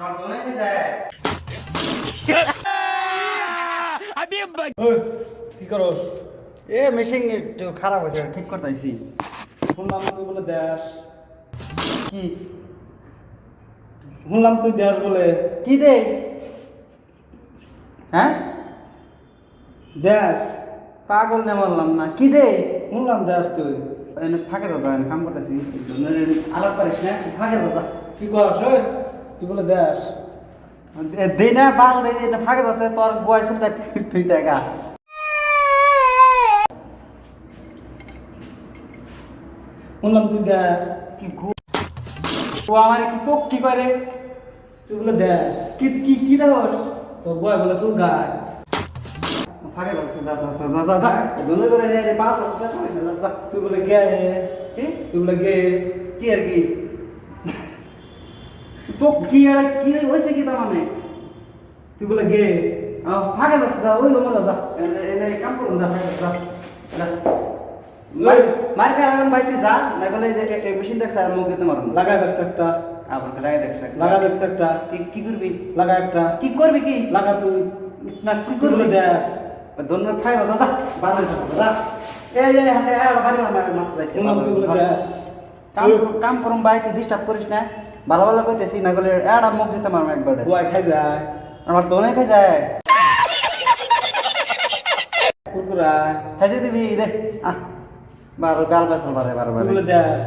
আমার তো অনেক যায় কি করস? এ মেশিন একটু খারাপ হয়েছে ঠিক করতেছি। শুনলাম তুই বলে দেশ, কি শুনলাম তুই দেশ বলে কি দে? হ্যাঁ দেশ, পাগল নে বললাম না কি দে? শুনলাম দেশ তুই এনে ফাঁকে দাদা আমি কাম করতেছি আলাপ পারিস না ফাঁকে দাদা কি করস? তুই বলে দেশ দেই না বাল দেই না ফাঁকে দাসে তোর বয়স তুই টাকা শুনলাম তুই দেশ, কি ও আমার কি পোক কি করে তুই বলে দেশ, কি কি কি দাস তোর বয় বলে চুল গায়। ফাঁকে দাসে যা যা যা যা যা দোনো করে রে রে পাঁচ টাকা যা যা তুই বলে গে, কি তুই বলে গে, কি আর কি পোক কি আর কি হইছে কি তার মানে তুই বলে গে, ফাঁকে দাসে যা ওই ওমর যা এনে কাম করুন যা ফাঁকে যা যা মার কারণ ভাই তুই যা না বলে যে মেশিন দেখ স্যার মুখ দিতে মারুন লাগাই দেখছ একটা, আবার লাগাই দেখ লাগা দেখছ একটা, কি করবি লাগা একটা, কি করবি কি লাগা তুই, না কি তুই বলে করবি দেশ, দোনো ফায়দা দাদা বাজার দাদা এই যে হাতে আর বাড়ি মার মার যাই শুনলাম তুই বলে দেশ, কাম করুম ভাই তুই ডিস্টার্ব করিস না ভালো ভালো কইতেছি না বলে এড়া মুখ দিতে মারম একবারে গোয়া খাই যায়, আমার দোনে খাই যায় কুকুরা, খাইছে দিবি রে আহ বারো গাল বেসল বারে বারো তুই বারে বলে দেশ,